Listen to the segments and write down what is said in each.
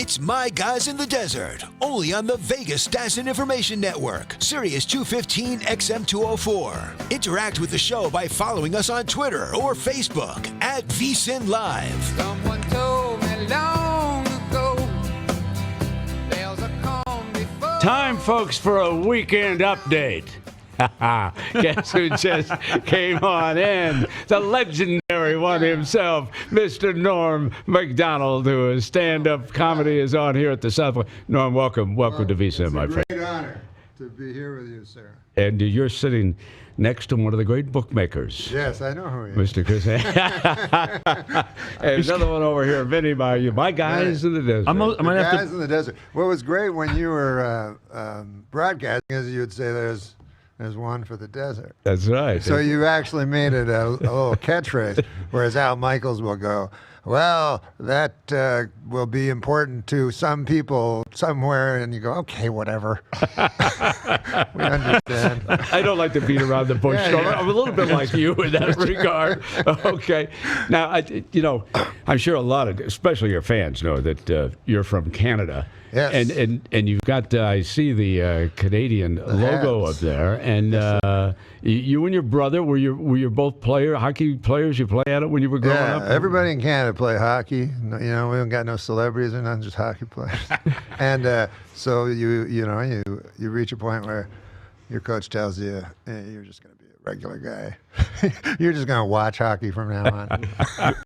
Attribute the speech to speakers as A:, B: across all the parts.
A: It's My Guys in the Desert, only on the Vegas Stats and Information Network, Sirius 215 XM204. Interact with the show by following us on Twitter or Facebook at VSiN Live.
B: Someone told me long ago, there's a calm before.
C: Time, folks, for a weekend update. Guess who just came on in? The legendary one himself, Mr. Norm Macdonald, whose stand-up comedy is on here at the Southwest. Norm, welcome to VSiN, my friend.
D: It's a great honor to be here with you, sir.
C: And you're sitting next to one of the great bookmakers.
D: Yes, I know who he is.
C: Mr. Chris. And another one over here, Vinny, my guys in the desert.
D: Guys in the desert. What was great when you were broadcasting is you would say there's one for the desert.
C: That's right.
D: So you actually made it a little catchphrase, whereas Al Michaels will go, well, that will be important to some people somewhere, and you go, okay, whatever. We understand.
C: I don't like to beat around the bush. So I'm a little bit like you in that regard. Okay. Now, I'm sure a lot of, especially your fans, know that you're from Canada.
D: Yes.
C: And you've got, I see the Canadian logo up there. And you and your brother, were you both hockey players? You play at it when you were growing up?
D: Yeah, everybody in Canada play hockey. We don't got no celebrities or nothing, just hockey players. And so you reach a point where your coach tells you, hey, you're just going to be a regular guy. You're just going to watch hockey from now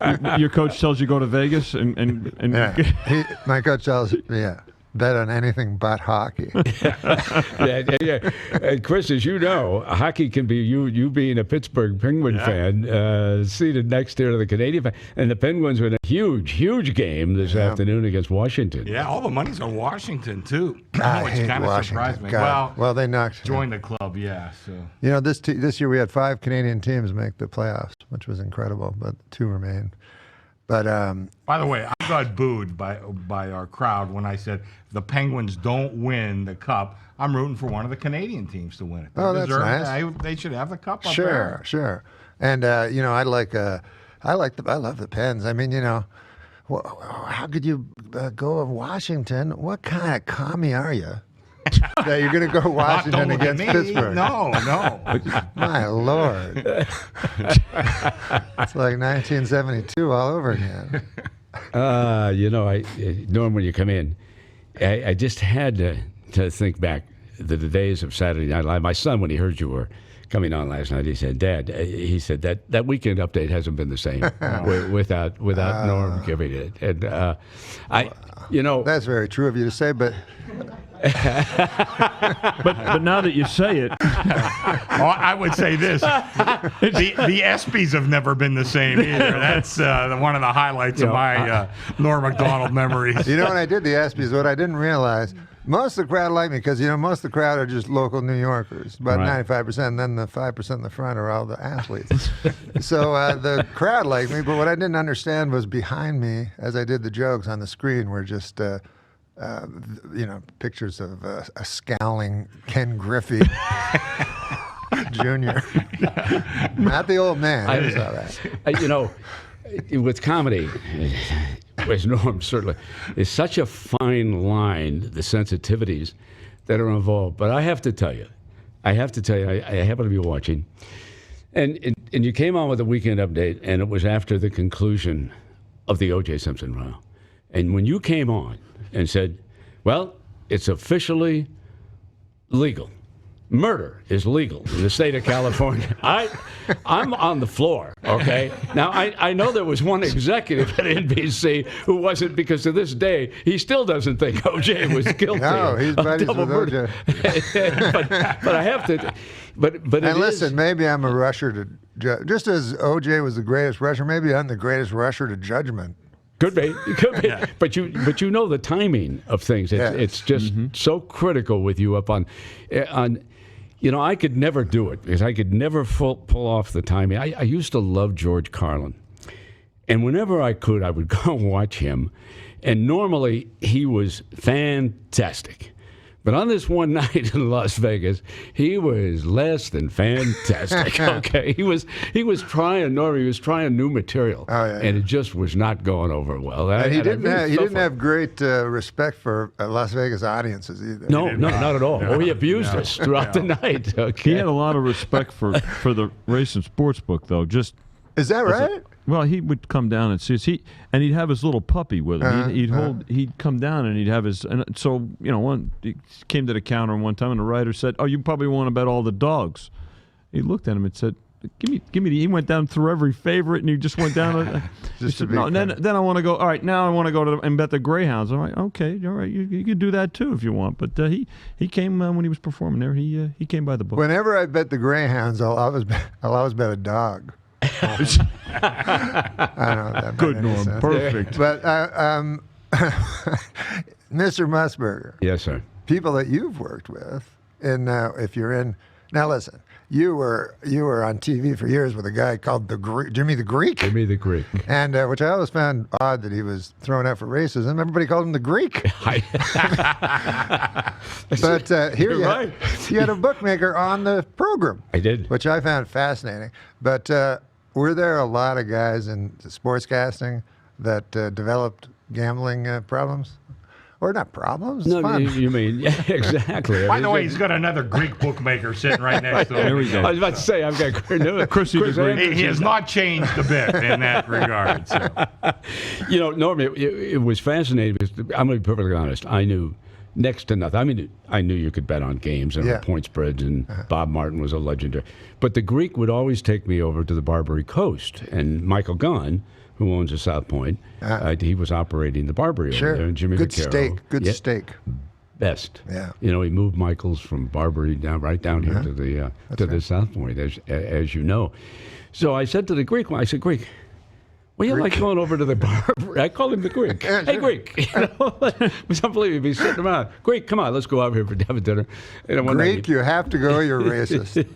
D: on.
E: Your coach tells you go to Vegas and
D: my coach tells me, bet on anything but hockey.
C: Yeah. And Chris, as you know, hockey can be, you being a Pittsburgh Penguin fan, seated next here to the Canadian fan. And the Penguins were in a huge game this afternoon against Washington.
F: Yeah, all the money's on Washington, too.
D: Which
F: kind of surprised me.
D: Well, they knocked.
F: Joined the club, yeah. So
D: This year we had 5 Canadian teams make the playoffs, which was incredible, but 2 remain. But
F: by the way, I got booed by our crowd when I said if the Penguins don't win the cup, I'm rooting for one of the Canadian teams to win it.
D: That's nice.
F: They should have the cup up there.
D: Sure. And I love the Pens. I mean, how could you go to Washington? What kind of commie are you? That you're going to go Washington against Pittsburgh?
F: No.
D: My Lord. It's like 1972 all over again.
C: Norm, when you come in, I just had to think back to the days of Saturday Night Live. My son, when he heard you were coming on last night, he said, Dad, that weekend update hasn't been the same without Norm giving it. And
D: that's very true of you to say, but
E: but now that you say it,
F: I would say this: the ESPYs have never been the same either. That's one of the highlights of my Norm Macdonald memories.
D: When I did the ESPYs, what I didn't realize, most of the crowd like me because most of the crowd are just local New Yorkers, about 95%. And then the 5% in the front are all the athletes. So the crowd liked me, but what I didn't understand was behind me, as I did the jokes on the screen, were just pictures of a scowling Ken Griffey Jr. Not the old man. He was all right.
C: With comedy, as Norm certainly, is such a fine line, the sensitivities that are involved. But I have to tell you, I happen to be watching, and you came on with a weekend update, and it was after the conclusion of the O.J. Simpson trial. And when you came on and said, well, it's officially legal. Murder is legal in the state of California. I'm on the floor, okay? Now, I know there was one executive at NBC who wasn't, because to this day, he still doesn't think O.J. was guilty.
D: No, he's buddies with O.J.
C: but I have to... But
D: and listen, maybe I'm a rusher to judge. Just as O.J. was the greatest rusher, maybe I'm the greatest rusher to judgment.
C: Could be. Yeah. But you know the timing of things. It's just so critical with you up on. I could never do it because I could never pull off the timing. I used to love George Carlin, and whenever I could, I would go watch him. And normally he was fantastic. But on this one night in Las Vegas, he was less than fantastic. Okay, he was trying, Norm. He was trying new material, and it just was not going over well.
D: And he didn't have great respect for Las Vegas audiences either.
C: No, not at all. He abused us throughout the night. Okay.
E: He had a lot of respect for the race and sports book, though.
D: Is that right?
E: Well, he would come down and see us. And he'd have his little puppy with him. He'd come down and he'd have his. And so he came to the counter one time, and the writer said, "Oh, you probably want to bet all the dogs." He looked at him and said, "Give me." He went down through every favorite, and he just went down.
D: Just
E: said, no, then I want to go. All right, now I want to go and bet the greyhounds. I'm like, okay, all right, you can do that too if you want. But he came when he was performing there. He came by the book.
D: Whenever I bet the greyhounds, I'll always bet a dog. I don't know. That
E: Good,
D: made any
E: Norm.
D: sense.
E: Perfect.
D: But Mr. Musburger.
C: Yes, sir.
D: People that you've worked with, and if you're in, now listen, you were on TV for years with a guy called Jimmy the Greek.
C: Jimmy the Greek.
D: And which I always found odd that he was thrown out for racism. Everybody called him the Greek. But here you had a bookmaker on the program.
C: I did.
D: Which I found fascinating. But were there a lot of guys in sportscasting that developed gambling problems? Or not problems?
C: No,
D: fun.
C: you mean, yeah, exactly.
F: By the way, he's got another Greek bookmaker sitting right next to him.
E: There we go.
C: I was about to say, I've got
E: Chrissy the Greek.
F: He has not changed a bit in that regard. So.
C: Norm, it was fascinating because I'm going to be perfectly honest. I knew next to nothing. I mean, I knew you could bet on games and on point spreads, and Bob Martin was a legendary. But the Greek would always take me over to the Barbary Coast, and Michael Gunn, who owns the South Point, he was operating the Barbary over there, and Jimmy
D: Good
C: Vaccaro.
D: steak. Steak.
C: Best.
D: Yeah.
C: He moved Michael's from Barbary right down here to the South Point, as you know. So I said to the Greek, Greek, well, you like going over to the Barbary? I called him the Greek. Hey, Greek. It was unbelievable. He's sitting around. Greek, come on, let's go out here for have a dinner.
D: Greek, you have to go. You're racist.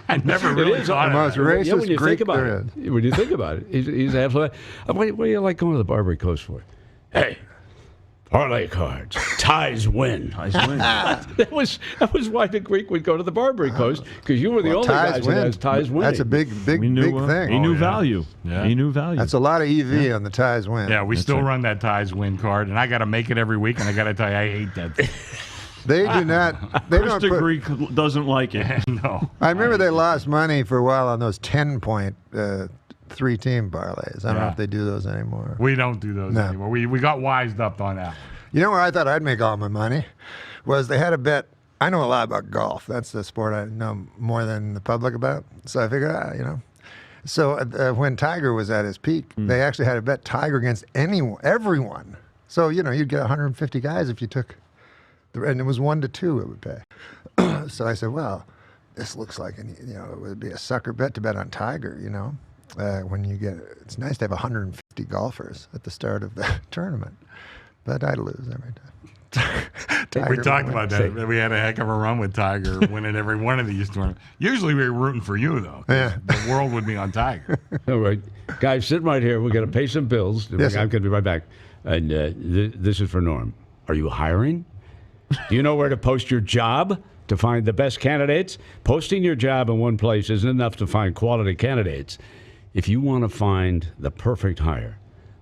F: I never really thought
D: the most
F: of that.
D: racist
C: when you
D: Greek
C: think about
D: there
C: it.
D: is.
C: When you think about it, he's absolutely. What do you like going to the Barbary Coast for? Hey, parlay cards. Ties win. that was why the Greek would go to the Barbary Coast, because you were the only guys that has ties winning.
D: That's a big thing.
E: He knew value.
F: Yeah.
E: He knew value.
D: That's a lot of EV on the ties win.
F: Yeah, we still run that ties win card, and I got to make it every week, and I got to tell you, I hate that thing.
D: They do not. They don't
E: Mr.
D: put,
E: Greek doesn't like it.
F: No.
D: I remember they lost money for a while on those 10-point 3-team parlays. I don't know if they do those anymore.
F: We don't do those anymore. We got wised up on that.
D: You know where I thought I'd make all my money was they had a bet. I know a lot about golf. That's the sport I know more than the public about. So I figured, So when Tiger was at his peak, they actually had a bet Tiger against everyone. So, you'd get 150 guys if you took, and it was 1-2 it would pay. So I said, well, this looks like, it would be a sucker bet to bet on Tiger, when you it's nice to have 150 golfers at the start of the tournament. But I'd lose every time.
F: We talked about that. We had a heck of a run with Tiger winning every one of these tournaments. Usually we were rooting for you, though. Yeah. The world would be on Tiger.
C: All right. Guys, sit right here. We're going to pay some bills.
D: Yes,
C: I'm going to be right back. And this is for Norm. Are you hiring? Do you know where to post your job to find the best candidates? Posting your job in one place isn't enough to find quality candidates. If you want to find the perfect hire,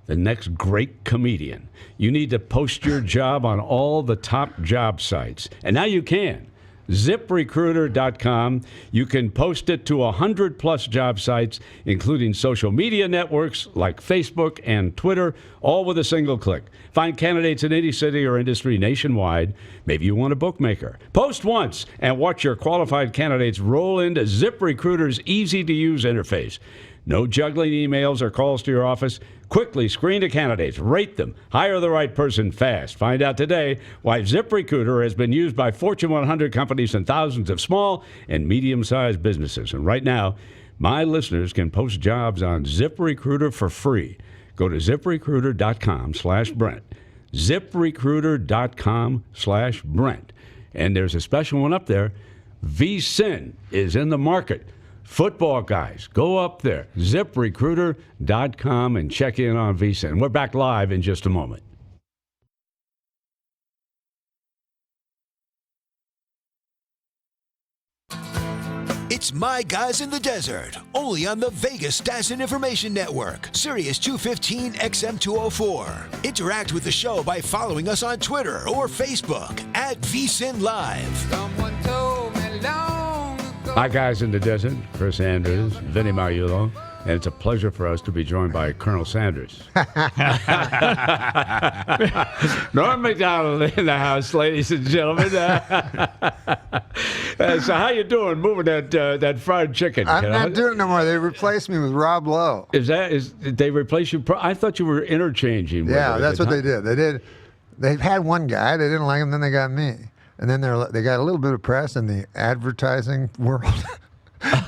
C: the next great comedian, you need to post your job on all the top job sites. And now you can. ZipRecruiter.com. You can post it to 100+ job sites, including social media networks like Facebook and Twitter, all with a single click. Find candidates in any city or industry nationwide. Maybe you want a bookmaker. Post once and watch your qualified candidates roll into ZipRecruiter's easy-to-use interface. No juggling emails or calls to your office. Quickly screen the candidates, rate them, hire the right person fast. Find out today why ZipRecruiter has been used by Fortune 100 companies and thousands of small and medium-sized businesses. And right now, my listeners can post jobs on ZipRecruiter for free. Go to ZipRecruiter.com/Brent. ZipRecruiter.com/Brent. And there's a special one up there. VSIN is in the market. Football guys, go up there, ZipRecruiter.com, and check in on VSIN. We're back live in just a moment.
A: It's My Guys in the Desert, only on the Vegas Stats and Information Network, Sirius 215 XM204. Interact with the show by following us on Twitter or Facebook at VSIN Live.
B: Someone told me long ago.
C: My Guys in the Desert, Chris Andrews, Vinny Mariulo, and it's a pleasure for us to be joined by Colonel Sanders. Norm Macdonald in the house, ladies and gentlemen. So how you doing moving that fried chicken?
D: I'm not doing it no more. They replaced me with Rob Lowe.
C: Did they replace you? I thought you were interchanging.
D: Yeah, that's what they did. They had one guy. They didn't like him. Then they got me. And then they got a little bit of press in the advertising world.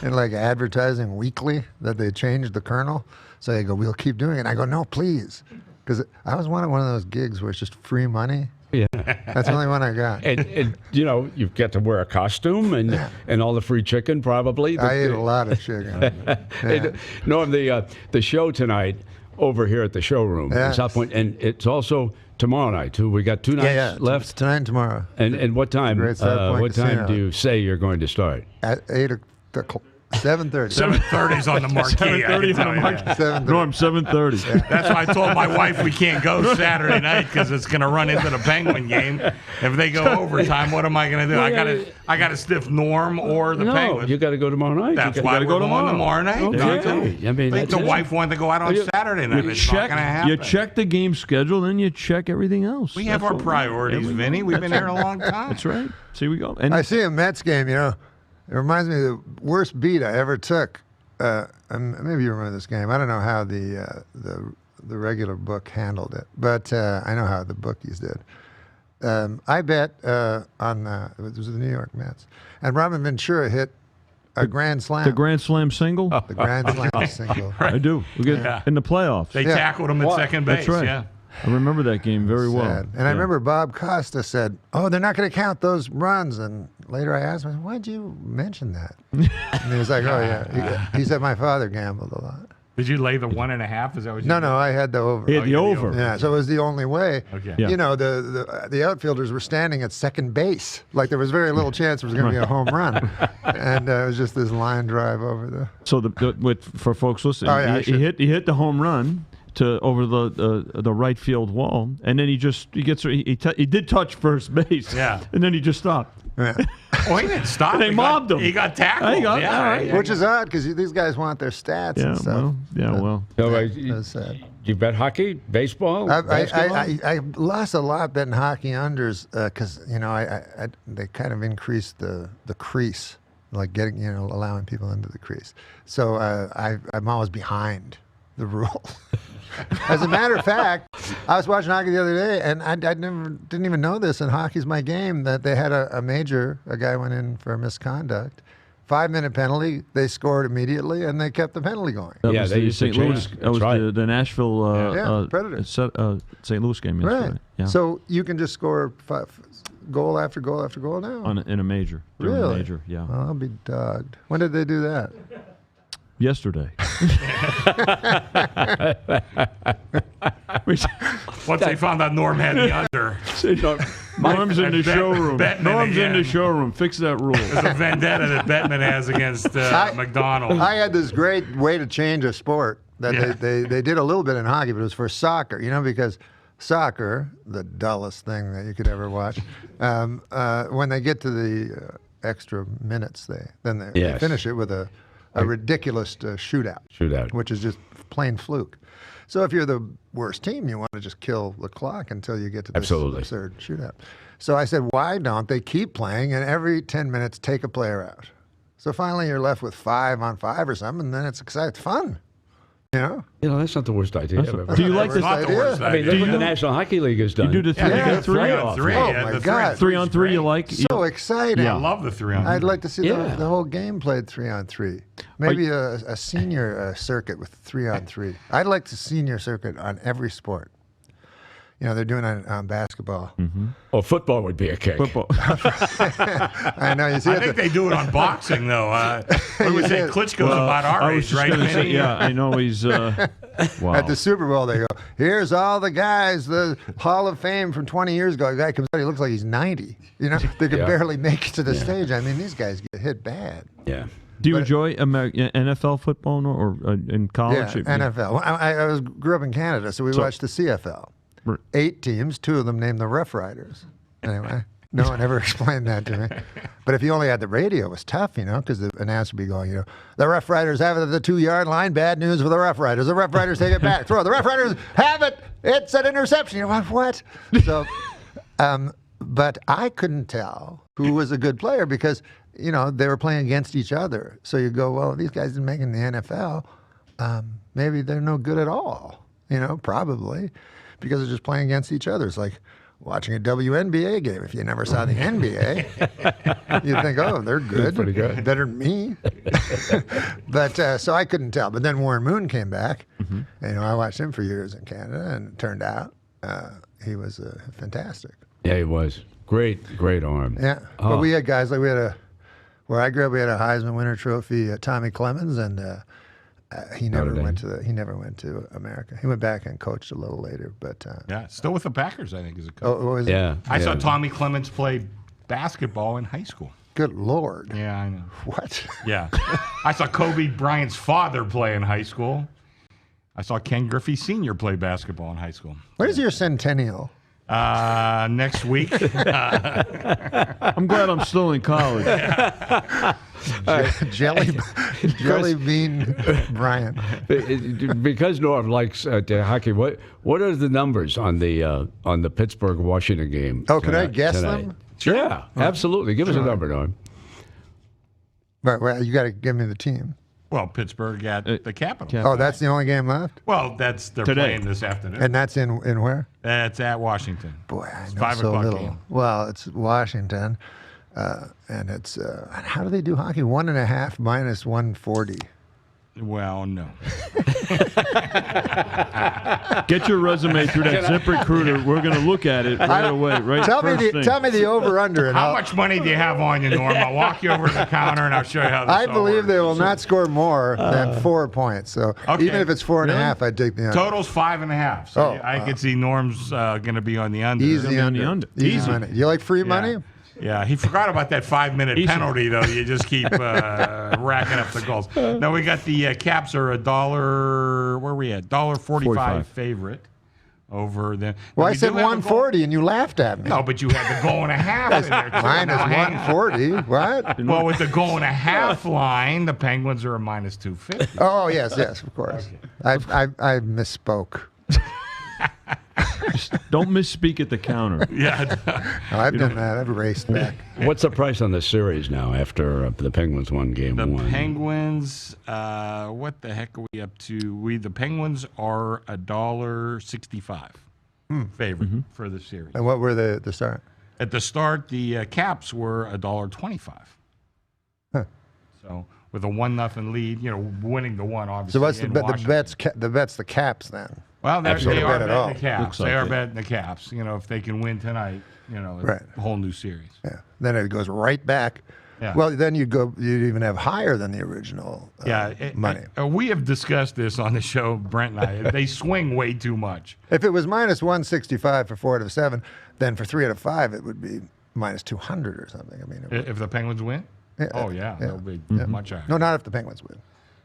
D: And like Advertising Weekly, that they changed the colonel. So they go, we'll keep doing it. And I go, no, please. Because I was one of those gigs where it's just free money.
C: Yeah.
D: That's the only one I got.
C: And you know, you get to wear a costume and all the free chicken probably.
D: I ate a lot of chicken. Yeah.
C: Norm, the show tonight over here at the showroom in South Point, and it's also tomorrow night too. We got 2 nights left.
D: It's tonight and tomorrow.
C: And what time?
D: Great South Point
C: what time
D: Casino.
C: do you say you're going to start?
D: At 7:30.
F: 7:30's on the marquee. I can
E: 7:30
F: tell
E: on
F: you
E: the
F: that.
E: marquee. Norm, 7:30.
F: That's why I told my wife we can't go Saturday night because it's going to run into the Penguin game. If they go overtime, what am I going to do? I got to stiff Norm or the
C: No,
F: Penguin.
C: you got to go tomorrow night.
F: That's
C: you
F: why
C: gotta
F: we're going tomorrow night.
C: Okay. I mean,
F: I think
C: that's
F: the
C: it.
F: wife wanted to go out on Saturday night. It's not going to happen.
E: You check the game schedule, then you check everything else.
F: We have
E: That's
F: our
E: what
F: priorities, Vinny. We've been here a long time.
E: That's right. See, we go. And
D: I see a Mets game, you know. It reminds me of the worst beat I ever took. Maybe you remember this game. I don't know how the regular book handled it, but I know how the bookies did. I bet on it was the New York Mets, and Robin Ventura hit a grand slam.
E: the Grand Slam single?
D: The grand slam single.
E: I do. We get in the playoffs.
F: They tackled him at second base.
E: That's right.
F: Yeah.
E: I remember that game very well.
D: Sad. And I remember Bob Costa said, "Oh, they're not going to count those runs." And later I asked him, "Why'd you mention that?" And he was like, "Oh yeah." He said my father gambled a lot.
F: Did you lay the 1.5? Is that what you
D: No,
F: did?
D: no, I had the over.
E: He had the over.
D: Yeah, so it was the only way.
F: Okay.
E: Yeah.
D: You know, the outfielders were standing at second base. Like there was very little chance there was going to be a home run. And it was just this line drive over the...
E: So for folks listening,
D: Oh, yeah,
E: he hit the home run to over the right field wall, and then he did touch first base.
F: Yeah.
E: And then he just stopped.
D: Yeah.
F: Oh, he didn't stop.
E: They mobbed him.
F: He got tackled.
E: He got-
F: yeah,
E: all right.
F: yeah.
D: Which is odd because these guys want their stats
E: Yeah.
D: and stuff.
E: Well.
C: So,
D: That's sad.
C: you bet hockey, baseball, basketball?
D: I lost a lot betting hockey unders because you know they kind of increased the crease, like allowing people into the crease. So I'm always behind the rule. As a matter of fact, I was watching hockey the other day, and I didn't even know this. And hockey's my game. That they had a guy went in for misconduct. 5-minute penalty. They scored immediately, and they kept the penalty going.
E: That
C: Yeah,
E: was
C: they
E: the
C: used to
E: St.
C: change.
E: Louis. That
C: That's
E: was
C: right.
E: the Nashville
D: Predators.
E: St. Louis game yesterday.
D: Right.
E: Yeah.
D: So you can just score goal after goal after goal now.
E: In a major. During a
D: Really?
E: major. Yeah.
D: Well, I'll be dogged. When did they do that?
E: Yesterday.
F: Once they found out Norm had the under,
E: Norm's in the showroom.
F: Bettman
E: Norm's in the
F: again.
E: showroom. Fix that rule.
F: there's a vendetta that Bettman has against Macdonald.
D: I had this great way to change a sport that
F: Yeah.
D: they did a little bit in hockey, but it was for soccer, because soccer, the dullest thing that you could ever watch, when they get to the extra minutes, they
C: Yes.
D: finish it with a ridiculous shootout, which is just plain fluke. So if you're the worst team, you want to just kill the clock until you get to this
C: Absolutely.
D: absurd shootout. So I said, why don't they keep playing and every 10 minutes take a player out? So finally you're left with 5-on-5 or something, and then it's exciting. It's fun.
C: That's not the worst idea I've ever
E: Do you
C: heard.
E: like
F: It's
E: this?
F: not the worst
C: I mean, look
F: idea.
C: what the National Hockey League has done.
E: You do the
F: Yeah, they
E: three.
F: got
E: on three.
F: 3-on-3.
D: Oh,
F: Yeah,
D: my
F: the
D: God.
E: 3-on-3 you like?
D: So exciting.
F: I love the 3-on-3.
D: I'd like to see
C: Yeah.
D: the whole game played 3-on-3. Maybe a senior circuit with 3-on-3. I'd like the senior circuit on every sport. they're doing it on basketball.
C: Oh, football would be a kick.
E: Football.
D: I know. You see,
F: I think they do it on boxing, though. What would say? Klitschko's about our
E: I was
F: age,
E: just
F: right?
E: gonna say,
F: Vinny?
E: yeah, I know he's. Wow.
D: At the Super Bowl, they go, here's all the guys, the Hall of Fame from 20 years ago. A guy comes out, he looks like he's 90. They could barely make it to the stage. I mean, these guys get hit bad.
C: Yeah.
E: Do you enjoy NFL football or in college?
D: Yeah, NFL. I grew up in Canada, so we watched the CFL. 8 teams, 2 of them named the Rough Riders. Anyway, no one ever explained that to me. But if you only had the radio, it was tough, because the announcer would be going, the Rough Riders have it at the 2-yard line. Bad news for the Rough Riders. The Rough Riders take it back. Throw. The Rough Riders have it. It's an interception. You're like, what? So, but I couldn't tell who was a good player because, they were playing against each other. So you go, well, these guys didn't make it in the NFL. Maybe they're no good at all, probably. Because they're just playing against each other. It's like watching a WNBA game. If you never saw the NBA, you'd think, oh, they're good.
C: Pretty good.
D: Better than me. But so I couldn't tell. But then Warren Moon came back. And, I watched him for years in Canada, and it turned out he was fantastic.
C: Yeah, he was. Great arm.
D: Yeah. But we had guys like where I grew up, we had a Heisman winner trophy, Tommy Clemens, and he never went to America. He went back and coached a little later, but
F: Yeah, still with the Packers, I think, as a coach.
D: oh, was
C: Yeah.
F: I saw Tommy Clements play basketball in high school.
D: Good Lord.
F: Yeah, I know.
D: What?
F: Yeah. I saw Kobe Bryant's father play in high school. I saw Ken Griffey Sr. play basketball in high school.
D: What is your centennial?
F: Next week.
E: I'm glad I'm still in college.
D: Jelly Bean Bryant.
C: Because Norm likes hockey, what are the numbers on the Pittsburgh Washington game?
D: Oh, can I guess them?
C: Yeah, absolutely. Give us a number, Norm.
D: Right, well, you got to give me the team.
F: Well, Pittsburgh at the Capitol.
D: Oh, that's the only game left?
F: Well, they're
E: Today.
F: playing this afternoon.
D: And that's in where?
F: That's at Washington.
D: Boy, I
F: It's
D: know
F: 5
D: so
F: o'clock
D: little.
F: game.
D: Well, it's Washington, and it's how do they do hockey? 1.5 minus 140.
F: Well, no.
E: Get your resume through that ZipRecruiter. We're going to look at it right away. Right.
D: Tell
E: first
D: me
E: thing.
D: the over under. And
F: How much money do you have on you, Norm? I'll walk you over to the counter and I'll show you how this
D: I
F: all
D: believe
F: works.
D: they will not score more than 4 points. So
F: Okay.
D: even if it's 4.5, I'd take the under.
F: Total's 5.5. So
D: Oh,
F: I could see Norm's going to be on the under.
D: Easy
E: on the
D: under.
E: under.
D: Easy
E: Easy.
D: money. You like free
F: Yeah.
D: money?
F: Yeah, he forgot about that 5-minute
E: Easy.
F: penalty, though. You just keep racking up the goals. Now, we got the Caps are $1, where are we at? $1.45 favorite over them.
D: Well,
F: Now,
D: I
F: we
D: said
F: do have a goal-
D: 140, and you laughed at me.
F: No, but you had the goal and a half in there, too.
D: Minus
F: Now, hang on.
D: 140. What?
F: Well, with the goal and a half line, the Penguins are a minus 250.
D: Oh, yes, of course. I misspoke.
E: Don't misspeak at the counter.
F: Yeah.
D: No, I've done that. I've raced back.
C: What's the price on the series now after the Penguins won game
F: The
C: 1?
F: Penguins, what the heck are we up to? The Penguins are $1.65 favorite for the series.
D: And what were the start?
F: At the start, the Caps were $1.25.
D: Huh.
F: So with a 1-0 lead, winning the one, obviously.
D: So what's the
F: in
D: bet?
F: Washington.
D: The bet's the Caps then.
F: Well, they
C: Absolutely.
F: are
D: Bet at
F: betting
D: all.
F: the Caps.
E: Looks like
F: They are
E: it.
F: betting the Caps. If they can win tonight, it's
D: Right.
F: a whole new series.
D: Yeah. Then it goes right back.
F: Yeah.
D: Well, then you'd even have higher than the original money.
F: We have discussed this on the show, Brent and I. They swing way too much.
D: If it was minus 165 for 4 out of 7, then for 3 out of 5 it would be minus 200 or something. I mean,
F: If the Penguins win?
D: Yeah,
F: Oh, yeah.
D: yeah.
F: They'll be much higher.
D: no, not if the Penguins win.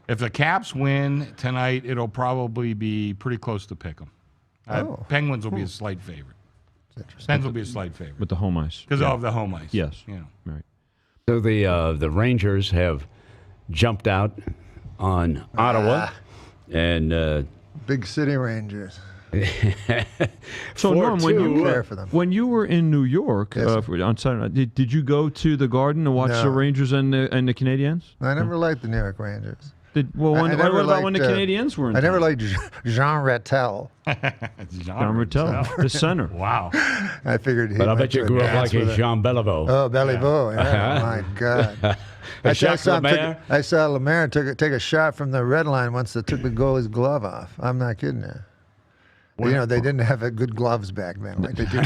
F: If the Caps win tonight, it'll probably be pretty close to pick 'em.
D: Oh.
F: Penguins will be a slight favorite. Pens will be a slight favorite
E: With the home ice.
F: because of the home ice.
E: Yes.
F: You know.
E: Right.
C: So the Rangers have jumped out on Ottawa, and
D: Big City Rangers.
E: So Norm, when
C: 4-2.
E: you
D: Care for them.
E: when you were in New York
D: Yes.
E: on Saturday, did you go to the Garden to watch
D: No.
E: the Rangers and the Canadiens?
D: I never liked the New York Rangers.
E: What
D: never
E: about when the
D: liked,
E: Canadiens were in
D: I never
E: town?
D: liked Jean Rattel.
E: John Rattel, the center.
F: Wow.
D: I figured he
C: but I
D: went
C: bet you
D: to a
C: grew up
D: dance
C: like
D: with
C: a Jean Beliveau.
D: Oh, Beliveau. Yeah. Oh, my God. I
C: Jacques
D: saw him
C: Lemaire?
D: I saw Lemaire take a shot from the red line once that took the goalie's glove off. I'm not kidding you. You know, they didn't have good gloves back then like they do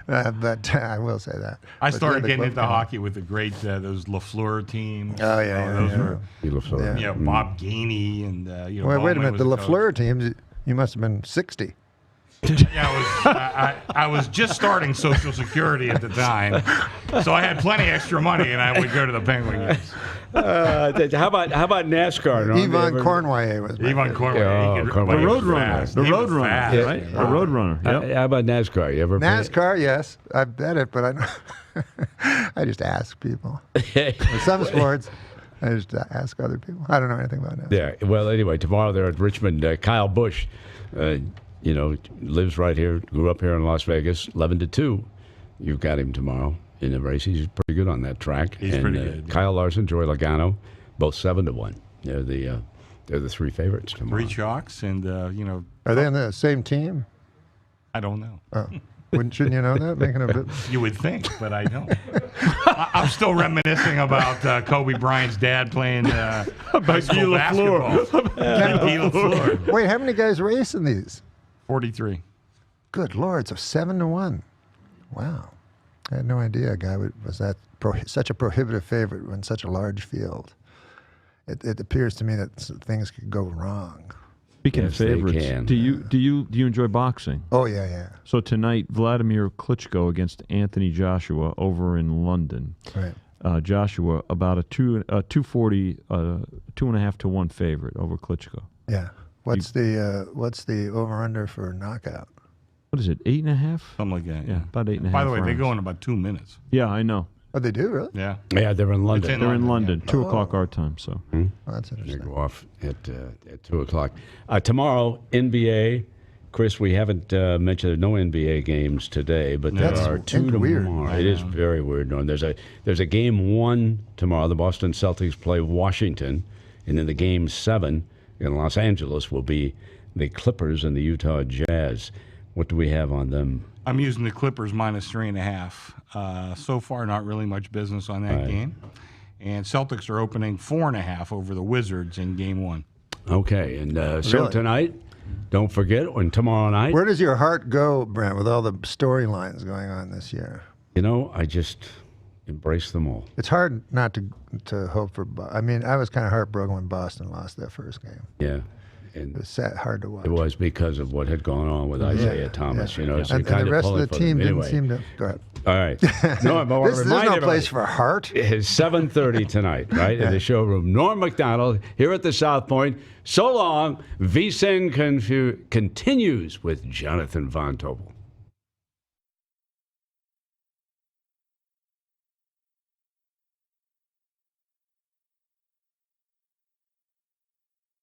D: now. But I will say that.
F: I
D: But
F: started
D: the
F: getting
D: glove
F: into
D: came out.
F: hockey with the great those Lafleur teams.
D: Oh, yeah,
F: those
D: yeah.
F: were
C: Lafleur.
D: Yeah.
F: Bob Gainey and
D: Well, wait a
F: Bowman
D: minute. The
F: was coach.
D: Lafleur teams, you must have been 60.
F: Yeah, I was just starting Social Security at the time, so I had plenty extra money, and I would go to the Penguin games.
C: How about NASCAR? Norm?
D: Yvonne Cornwallier was my
F: Yvonne
D: favorite.
F: Cornwell,
C: Yeah,
F: he could-
C: Cornwell.
F: but
E: The
F: he was
E: Roadrunner.
F: fast.
E: The
F: He was
E: Roadrunner,
F: fast.
E: right? The Roadrunner. Yep.
C: How about NASCAR? You ever
D: NASCAR, yes. I bet it, but I know. I just ask people. In some sports, I just ask other people. I don't know anything about NASCAR.
C: Yeah. Well, anyway, tomorrow they're at Richmond. Kyle Busch, lives right here, grew up here in Las Vegas, 11 to 2. You've got him tomorrow in the race. He's pretty good on that track.
F: He's pretty good, yeah.
C: Kyle Larson, Joey Logano, both 7 to 1. They're the 3 favorites tomorrow.
F: Three chalks, and
D: Are they on the same team?
F: I don't know.
D: Oh. Shouldn't you know that? Making a bit.
F: You would think, but I don't. I'm still reminiscing about Kobe Bryant's dad playing high school basketball. Guy Lafleur.
D: Wait, how many guys race in these?
F: 43.
D: Good Lord, so 7 to 1. Wow. I had no idea a guy was that such a prohibitive favorite in such a large field. It appears to me that things could go wrong.
E: Speaking
C: Yes,
E: of
C: they
E: favorites,
C: can.
E: do you enjoy boxing?
D: Oh, yeah.
E: So tonight, Vladimir Klitschko against Anthony Joshua over in London.
D: Right.
E: Joshua about a 240, 2.5 to 1 favorite over Klitschko.
D: Yeah. What's the over/under for knockout?
E: What is it? 8.5?
F: Something like that,
E: Yeah,
F: yeah.
E: about 8.5.
F: By the way, they
E: rounds.
F: go in about 2 minutes.
E: Yeah, I know.
D: Oh, they do, really?
F: Yeah.
C: Yeah, they're in London.
F: in
E: They're in
F: London,
E: London, 2 o'clock our time. So
D: Oh, that's
C: They
D: interesting.
C: go off at 2 o'clock. Tomorrow, NBA. Chris, we haven't mentioned no NBA games today, but there
D: That's
C: are 2
D: weird.
C: tomorrow. It is very weird. Norm. There's a game 1 tomorrow. The Boston Celtics play Washington, and then the game 7 in Los Angeles will be the Clippers and the Utah Jazz. What do we have on them?
F: I'm using the Clippers minus 3.5. So far, not really much business on that game. And Celtics are opening 4.5 over the Wizards in game 1.
C: Okay, and so
D: Really?
C: tonight, don't forget, and tomorrow night,
D: Where does your heart go, Brent, with all the storylines going on this year?
C: I just embrace them all.
D: It's hard not to hope for. I mean, I was kind of heartbroken when Boston lost that first game.
C: Yeah. And
D: It was sad, hard to watch.
C: it was because of what had gone on with Isaiah Thomas, so you're
D: and
C: kind
D: the
C: of
D: rest of
C: pulling
D: the
C: for them.
D: team didn't
C: Anyway,
D: seem to. Go ahead.
C: all right. No, but I want to
D: There's
C: remind
D: no
C: everybody,
D: place for heart.
C: it's 7:30 tonight, right, in the showroom. Norm Macdonald here at the South Point. So long. VSIN continues with Jonathan Von Tobel.